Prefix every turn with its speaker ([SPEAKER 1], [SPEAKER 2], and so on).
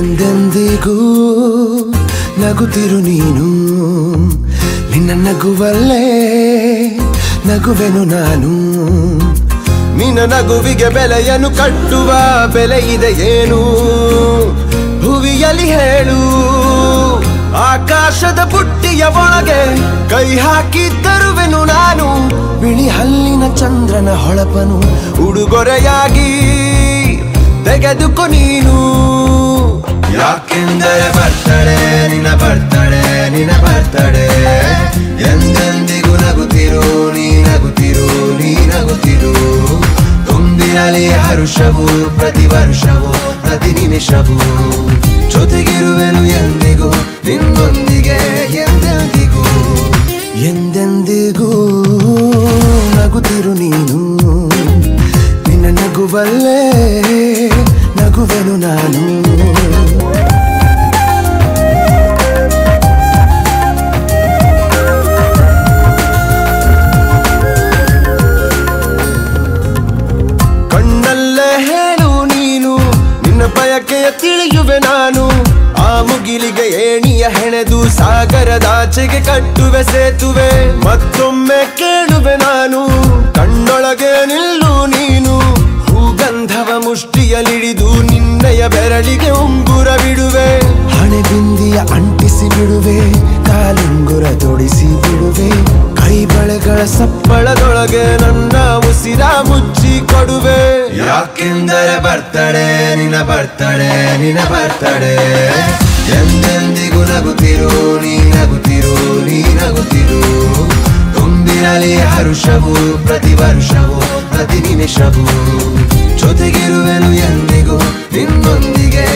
[SPEAKER 1] ಎಂದೆಂದಿಗೂ ನಗುತ್ತಿರು ನೀನು ನಿನ್ನ ನಗುವಲ್ಲೇ ನಗುವೆನು ನಾನು ನಿನ್ನ ನಗುವಿಗೆ ಬೆಲೆಯನ್ನು ಕಟ್ಟುವ ಬೆಲೆ ಇದೆ ಏನು ಭುವಿಯಲ್ಲಿ ಹೇಳು ಆಕಾಶದ ಬುಟ್ಟಿಯ ಒಳಗೆ ಕೈ ಹಾಕಿ ತರುವೆನು ನಾನು ಬಿಳಿ ಹಲ್ಲಿನ ಚಂದ್ರನ ಹೊಳಪನು ಉಡುಗೊರೆಯಾಗಿ ತೆಗೆದುಕೊ ನೀನು ಯಾಕೆಂದರೆ ಬರ್ತಡೆ ನಿನ್ನ ಬರ್ತಡೆ ನಿನ್ನ ಬರ್ತಡೆ ಎಂದೆಂದಿಗೂ ನಗುತ್ತಿರು ನೀ ನಗುತ್ತಿರು ನೀ ನಗುತ್ತಿರು ತುಂಬಿರಲಿ ಹರುಷವು ಪ್ರತಿ ವರ್ಷವೂ ಪ್ರತಿ ನಿಮಿಷವೂ ಜೊತೆಗಿರುವೆನು ಎಂದಿಗೂ ನಿನ್ನೊಂದಿಗೆ ಎಂದೆಂದಿಗೂ ಎಂದೆಂದಿಗೂ ನಗುತ್ತಿರು ನೀನು ನಿನ್ನ ನಗುವಲ್ಲೇ ನಗುವೆನು ನಾನು ಕಣ್ಣಲ್ಲೇ ಹೇಳು ನೀನು ನಿನ್ನ ಬಯಕೆಯ ತಿಳಿಯುವೆ ನಾನು ಆ ಮುಗಿಲಿಗೆ ಏಣಿಯ ಹೆಣೆದು ಸಾಗರದಾಚೆಗೆ ಕಟ್ಟುವೆ ಸೇತುವೆ ಮತ್ತೊಮ್ಮೆ ಕೇಳುವೆ ನಾನು ಕಣ್ಣೊಳಗೆ ನಿಲ್ಲು ನೀನು ಹೂಗಂಧವ ಮುಷ್ಟಿಯಲಿಡಿದು ನಿನ್ನಯ ಬೆರಳಿಗೆ ಉಂಗುರ ಬಿಡುವೆ ಹಣೆ ಬಿಂದಿಯ ಅಂಟಿಸಿ ಬಿಡುವೆ ಕಾಲುಂಗುರ ತೊಡಿಸಿ ಬಿಡುವೆ ಕೈ ಬಳೆಗಳ ಸಪ್ಪಳದೊಳಗೆ ನನ್ನ ಉಸಿರ ಮುಚ್ಚಿ ಕೊಡುವೆ ಯಾಕೆಂದರೆ ಬರ್ತಡೆ ನಿನ್ನ ಬರ್ತಡೆ ನಿನ್ನ ಬರ್ತಡೆ ಎಂದೆಂದಿಗೂ ನಗುತ್ತಿರು ನೀ ನಗುತ್ತಿರು ನೀ ನಗುತ್ತಿರು ತುಂಬಿರಲಿ ಹರುಷವು ಪ್ರತಿ ವರ್ಷವೂ ಪ್ರತಿ ನಿಮಿಷವೂ ಜೊತೆಗಿರುವೆನು ಎಂದಿಗೂ ನಿನ್ನೊಂದಿಗೆ